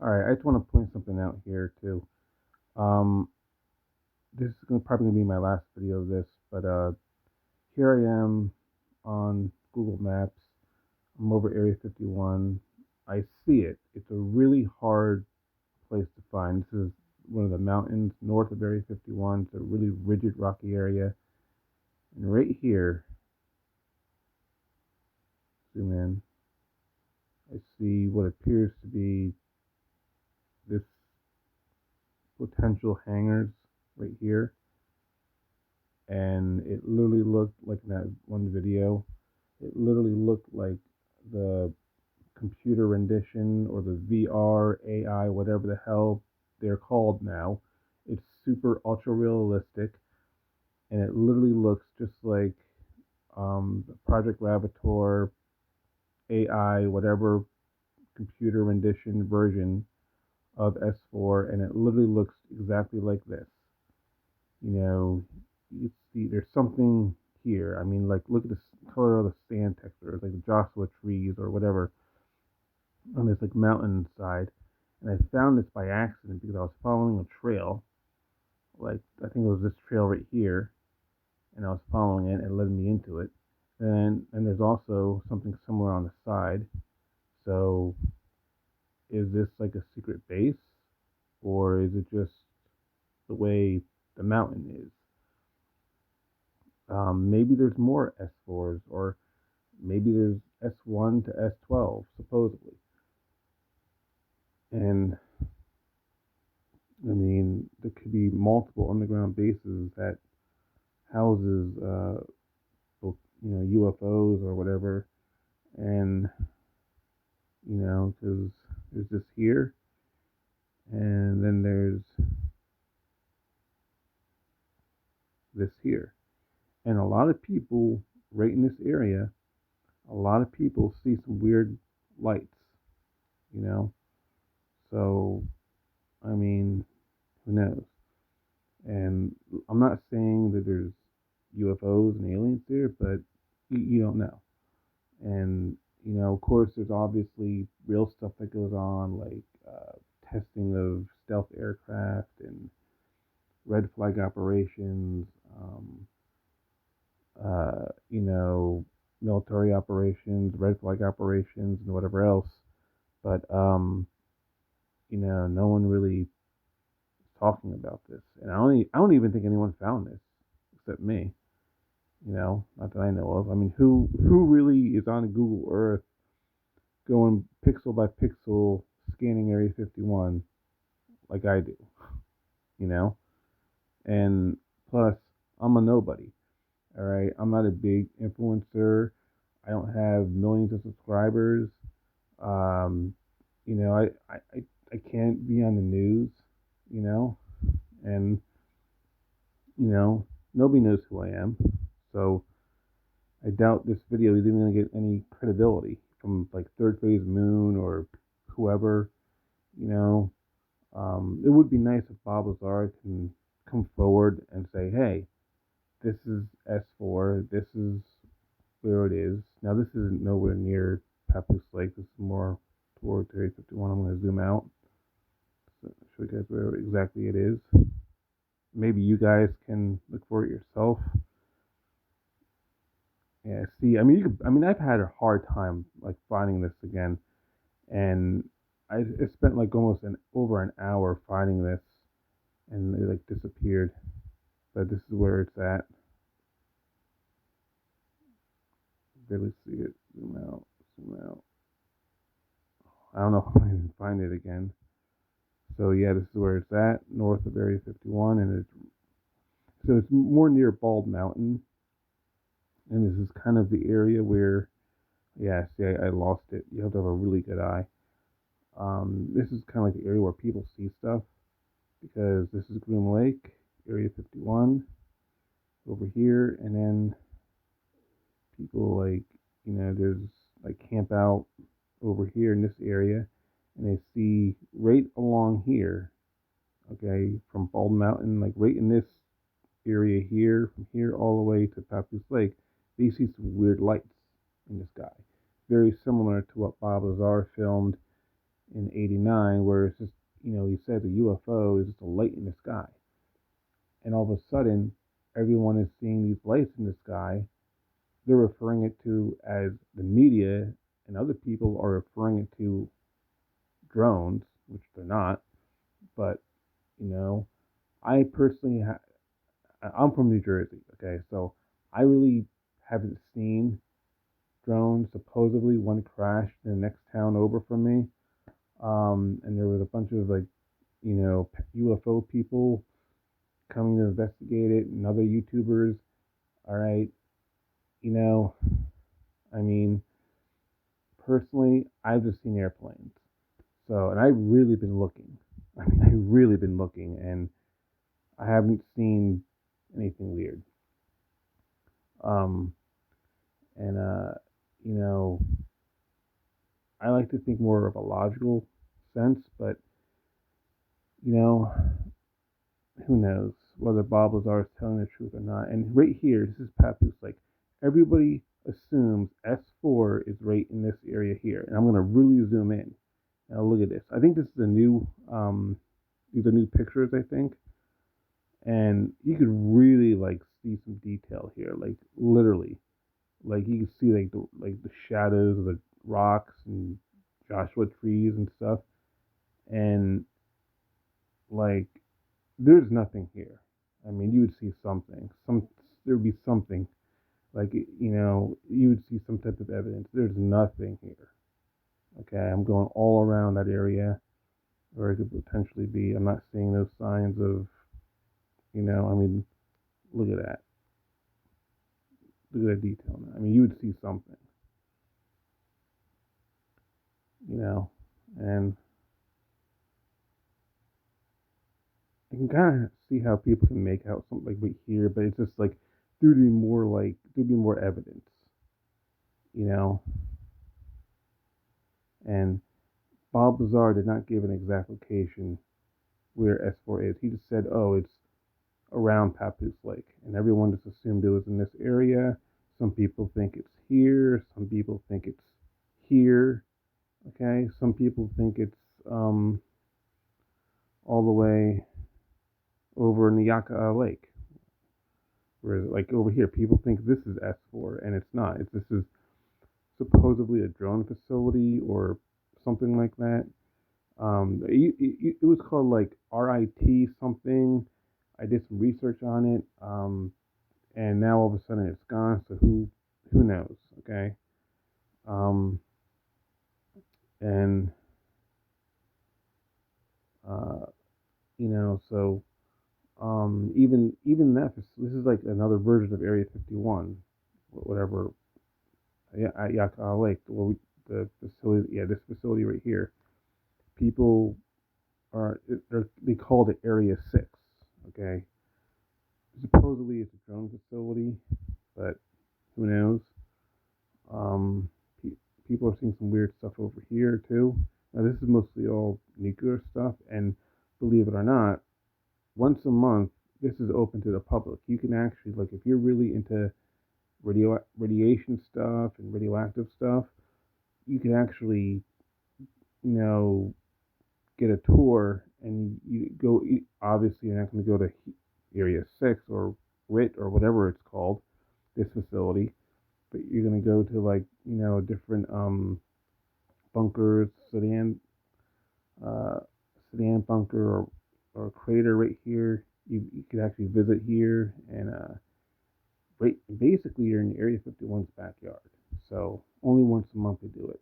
All right, I just want to point something out here too. Um, this is probably gonna be my last video of this, but here I am on Google Maps. I'm over Area 51. I see it. It's a really hard place to find. This is one of the mountains north of Area 51. It's a really rigid, rocky area. And right here, zoom in, I see what appears to be this potential hangars right here. And it literally looked like in that one video, it literally looked like the computer rendition or the VR, AI, whatever the hell they're called now. It's super ultra realistic, and it literally looks just like the Project Gravator AI, whatever computer rendition version of S-4, and it literally looks exactly like this. You know, you see there's something here. I mean, like, look at the color of the sand texture. It's like the Joshua trees or whatever on this like mountainside. And I found this by accident because I was following a trail. Like, I think it was this trail right here, and I was following it and it led me into it. And there's also something similar on the side. So is this like a secret base, or is it just the way the mountain is? Maybe there's more S4s, or maybe there's S1 to S12 supposedly. And I mean, there could be multiple underground bases that houses, UFOs or whatever. And because there's this here, and then there's this here, and a lot of people right in this area, a lot of people see some weird lights, you know. So I mean, who knows? And I'm not saying that there's UFOs and aliens there, but you don't know. And of course, there's obviously real stuff that goes on, like testing of stealth aircraft and red flag operations, military operations, red flag operations, and whatever else. But no one really is talking about this, and I don't even think anyone found this except me. Not that I know of. I mean, who really is on Google Earth going pixel by pixel scanning Area 51 like I do? You know, and plus I'm a nobody. All right, I'm not a big influencer. I don't have millions of subscribers. Um, I can't be on the news. You know, and nobody knows who I am. So I doubt this video is even going to get any credibility from like Third Phase Moon or whoever. You know, it would be nice if Bob Lazar can come forward and say, "Hey, this is S4. This is where it is." Now, this isn't nowhere near Papoose Lake. This is more toward Area 51. I'm going to zoom out so show you guys where exactly it is. Maybe you guys can look for it yourself. Yeah, see, I mean, I've had a hard time like finding this again, and I spent like almost over an hour finding this, and it like disappeared. But this is where it's at. Barely see it. Zoom out. Zoom out. I don't know if I can find it again. So yeah, this is where it's at, north of Area 51, and it's more near Bald Mountain, and this is kind of the area where, yeah, see, I lost it. You have to have a really good eye. This is kind of like the area where people see stuff, because this is Groom Lake, Area 51, over here, and then people like, there's like camp out over here in this area, and they see right along here, okay, from Bald Mountain, like right in this area here, from here all the way to Papoose Lake, they see some weird lights in the sky. Very similar to what Bob Lazar filmed in '89, where it's just, he said the UFO is just a light in the sky, and all of a sudden, everyone is seeing these lights in the sky. They're referring it to as the media, and other people are referring it to drones, which they're not. But you know, I personally, I'm from New Jersey. Okay, so I really haven't seen drones. Supposedly, one crashed in the next town over from me, and there was a bunch of UFO people coming to investigate it, and other YouTubers. All right, you know, I mean, personally, I've just seen airplanes. So, and I've really been looking. I mean, I've really been looking, and I haven't seen anything weird. Um, and you know, I like to think more of a logical sense, but you know, who knows whether Bob Lazar is telling the truth or not. And right here, this is Papoose. Like, everybody assumes S-4 is right in this area here, and I'm gonna really zoom in. Now look at this. I think this is a new these are new pictures, I think, and you could really like see some detail here, like literally, like you can see like the shadows of the rocks and Joshua trees and stuff, and like there's nothing here. I mean, you would see something, there would be something, like you would see some type of evidence. There's nothing here. Okay, I'm going all around that area where it could potentially be. I'm not seeing those signs of, I mean, look at that. Look at that detail. I mean, you would see something, you know, and I can kind of see how people can make out something like right here, but it's just like there'd be more evidence, you know. And Bob Lazar did not give an exact location where S4 is. He just said, "Oh, it's around Papoose Lake," and everyone just assumed it was in this area. Some people think it's here. Some people think it's here. Okay. Some people think it's all the way over in the Yaka Lake. Whereas, like over here, people think this is S4, and it's not. This is supposedly a drone facility or something like that. It was called like RIT something. I did some research on it, and now all of a sudden it's gone. So who knows? Okay, um, and uh, so even that this is like another version of Area 51, whatever. Yeah, at Yaka Lake, the facility, yeah, this facility right here. People they called it Area 6. Okay, supposedly it's a drone facility, but who knows? Um, People are seeing some weird stuff over here too. Now this is mostly all nuclear stuff, and believe it or not, once a month this is open to the public. You can actually, like, if you're really into radiation stuff and radioactive stuff, you can actually, you know, get a tour, and you go. Obviously, you're not going to go to Area 6 or RIT or whatever it's called, this facility, but you're going to go to, like, different bunkers, uh, Sedan bunker, or crater right here. You could actually visit here, and right, basically you're in Area 51's backyard. So only once a month they do it,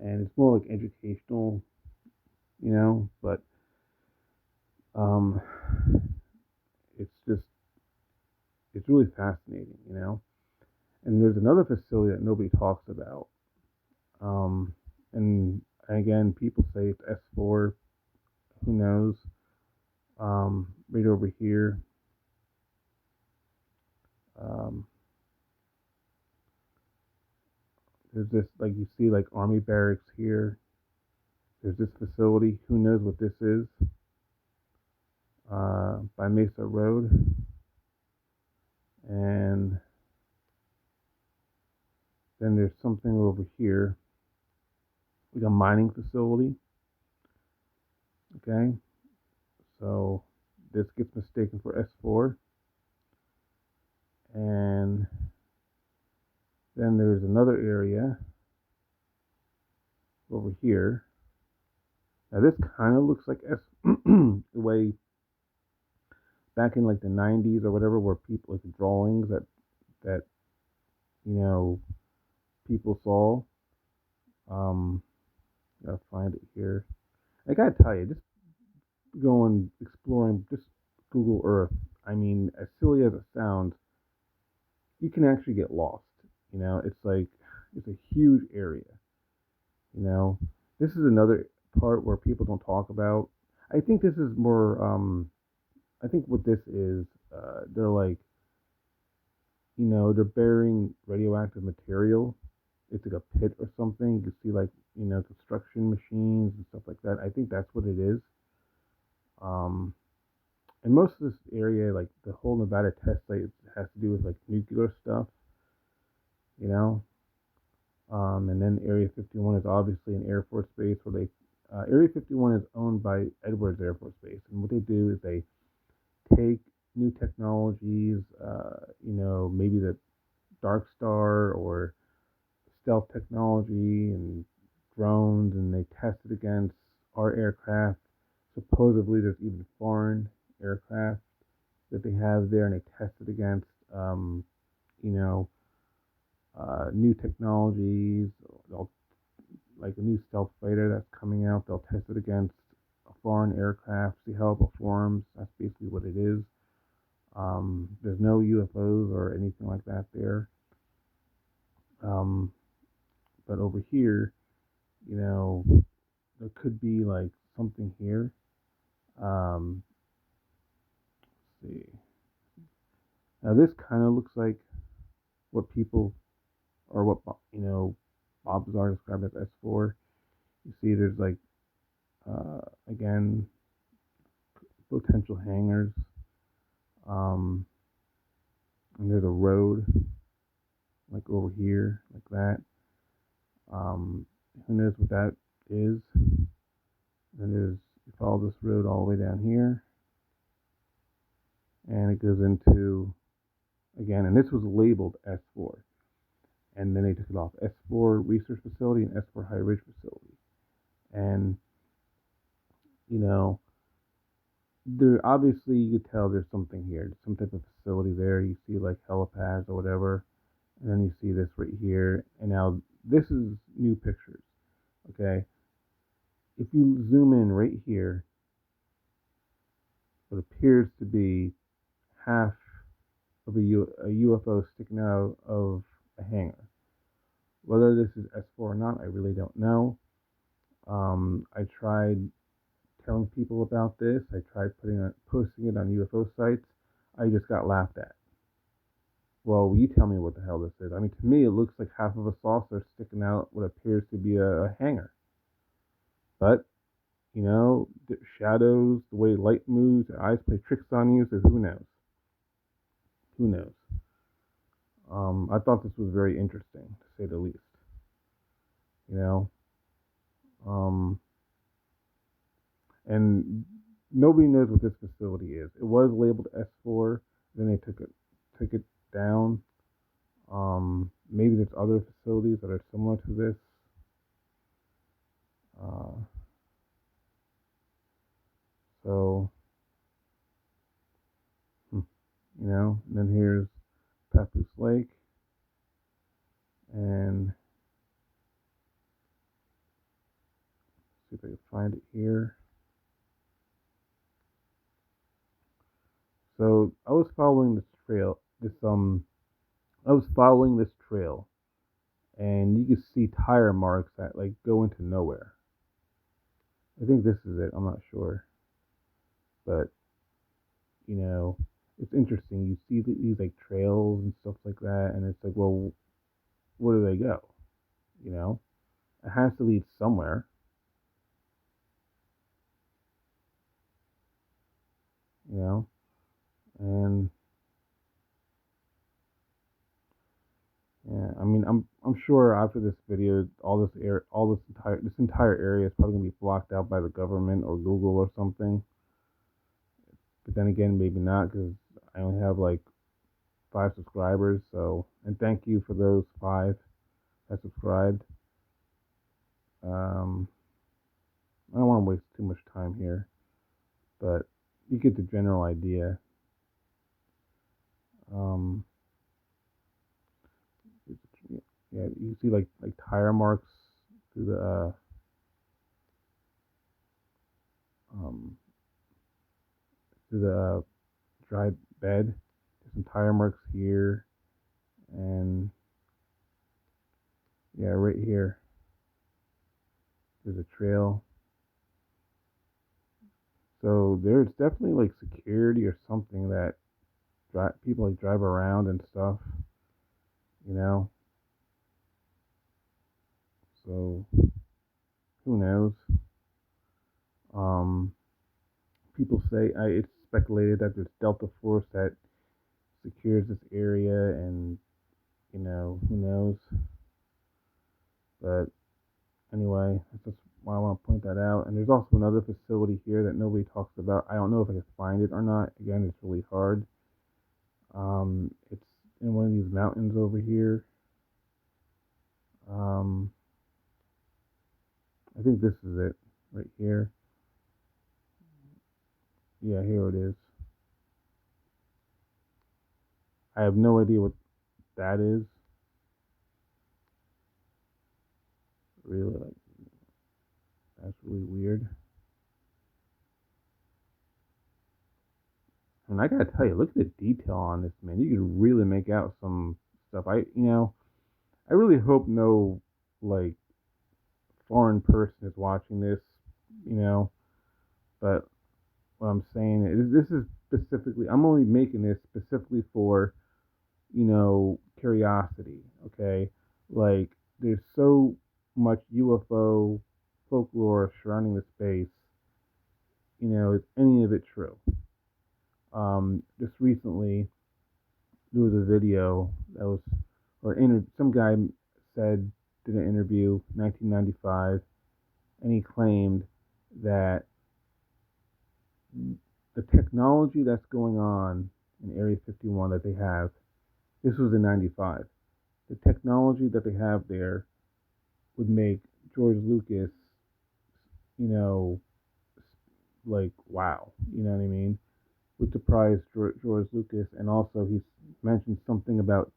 and it's more like educational, but um, it's just it's really fascinating. And there's another facility that nobody talks about, and again, people say it's S4. Who knows? Right over here, um, there's this, like, you see, like, army barracks here. There's this facility. Who knows what this is? By Mesa Road, and then there's something over here, like a mining facility. Okay, so this gets mistaken for S-4, and then there's another area over here. Now this kind of looks like S, the way back in like the 90s or whatever, where people like the drawings that you know people saw. Um, I'll find it here. I gotta tell you, just going exploring, just Google Earth. I mean, as silly as it sounds, you can actually get lost. It's like it's a huge area. You know, this is another part where people don't talk about. I think this is more. I think what this is, they're like, they're burying radioactive material. It's like a pit or something. You see, like, construction machines and stuff like that. I think that's what it is. Um, and most of this area, like the whole Nevada test site, has to do with like nuclear stuff. You know, and then Area 51 is obviously an Air Force base where Area 51 is owned by Edwards Air Force Base, and what they do is they take new technologies, maybe the Dark Star or stealth technology and drones, and they test it against our aircraft. Supposedly, there's even foreign aircraft that they have there, and they test it against, you know, new technologies. They'll like a new stealth fighter that's coming out. They'll test it against a foreign aircraft, see how it performs. That's basically what it is. There's no UFOs or anything like that there. Um, but over here, you know, there could be like something here. Let's see. Now this kind of looks like what people or what Bob Lazar described as S-4. You see, there's like again potential hangars. Um, and there's a road like over here, like that. Who knows what that is? And you follow this road all the way down here, and it goes into again, and this was labeled S-4, and then they took it off S-4 Research Facility and S-4 High Ridge Facility, and you know, there obviously you could tell there's something here, some type of facility there. You see like helipads or whatever, and then you see this right here, and now this is new pictures. Okay, if you zoom in right here, what appears to be half of a UFO sticking out of a hangar. Whether this is S-4 or not, I really don't know. I tried telling people about this. I tried posting it on UFO sites. I just got laughed at. Well, you tell me what the hell this is. I mean, to me, it looks like half of a saucer sticking out what appears to be a hangar. But, the shadows, the way light moves, the eyes play tricks on you, so who knows? Who knows? I thought this was very interesting, to say the least. You know, um, and nobody knows what this facility is. It was labeled S-4, then they took it down. Maybe there's other facilities that are similar to this. Uh, so, and then here's Papoose Lake, and see if I can find it here. So I was following this trail. I was following this trail, and you can see tire marks that like go into nowhere. I think this is it. I'm not sure, but you know, it's interesting. You see these like trails and stuff like that, and it's like, well, where do they go? You know, it has to lead somewhere. You know, and Yeah, I mean, I'm sure after this video, all this entire area is probably gonna be blocked out by the government or Google or something. But then again, maybe not because I only have like 5 subscribers. So, and thank you for those 5 that subscribed. Um, I don't want to waste too much time here, but you get the general idea. Um, yeah, you see like tire marks through the um, through the dry bed. There's some tire marks here, and yeah, right here. There's a trail. So there's definitely like security or something that people like drive around and stuff, you know. So who knows? Um, People say it's speculated that there's Delta Force that secures this area, and who knows. But anyway, that's just why I want to point that out. And there's also another facility here that nobody talks about. I don't know if I can find it or not. Again, it's really hard. It's in one of these mountains over here. Um, I think this is it right here. Yeah, here it is. I have no idea what that is. Really, like, that's really weird. And I gotta tell you, look at the detail on this, man. You could really make out some stuff. I really hope no like foreign person is watching this, you know. But what I'm saying is, this is specifically. I'm only making this specifically for curiosity. Okay, like there's so much UFO folklore surrounding the space. Is any of it true? Just recently, there was a video that was, some guy said, did an interview, 1995, and he claimed that the technology that's going on in Area 51 that they have, this was in 95, the technology that they have there would make George Lucas, you know, like, wow, you know what I mean? Would surprise George Lucas, and also he's mentioned something about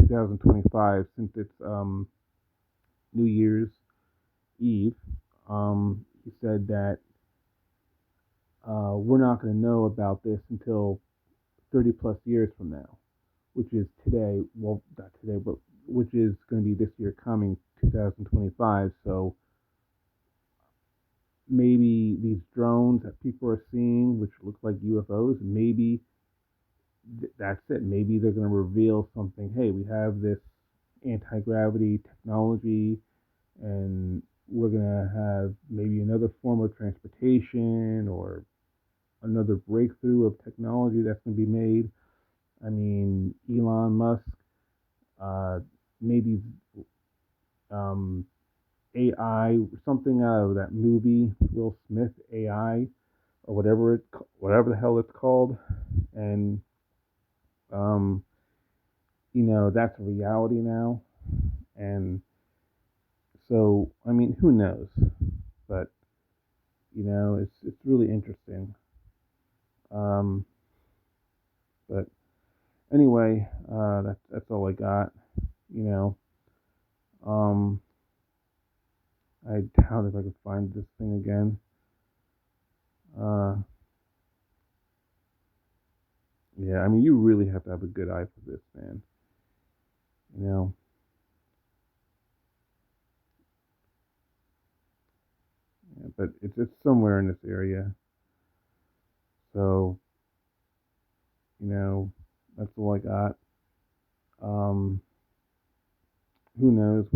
2025 since it's New Year's Eve. He said that we're not going to know about this until 30 plus years from now, which is today. Well, not today, but which is going to be this year coming, 2025. So maybe these drones that people are seeing, which look like UFOs, maybe that's it. Maybe they're going to reveal something. Hey, we have this anti-gravity technology, and we're going to have maybe another form of transportation or another breakthrough of technology that's going to be made. I mean, Elon Musk, uh, maybe um, AI, something out of that movie, Will Smith AI, or whatever the hell it's called, and um, that's a reality now. And so, I mean, who knows? But it's really interesting. Um, but anyway, that's all I got. You know, um, I doubt if I could find this thing again. Uh, yeah, I mean, you really have to have a good eye for this, man. You know, yeah, but it's somewhere in this area. So that's all I got. Um, who knows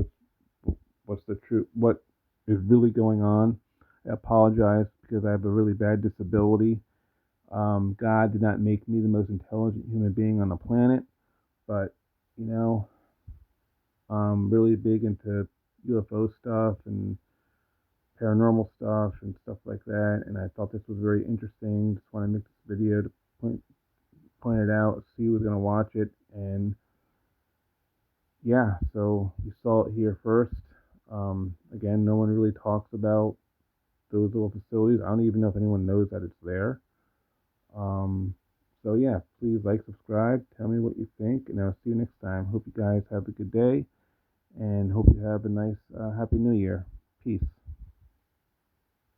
what's the truth? What is really going on? I apologize because I have a really bad disability. God did not make me the most intelligent human being on the planet, but you know, Really big into UFO stuff and paranormal stuff and stuff like that. And I thought this was very interesting. Just want to make this video to point it out, see who's gonna watch it, and yeah. So you saw it here first. Again, no one really talks about those little facilities. I don't even know if anyone knows that it's there. Um, so yeah, please like, subscribe, tell me what you think, and I'll see you next time. Hope you guys have a good day, and hope you have a nice, happy New Year. Peace.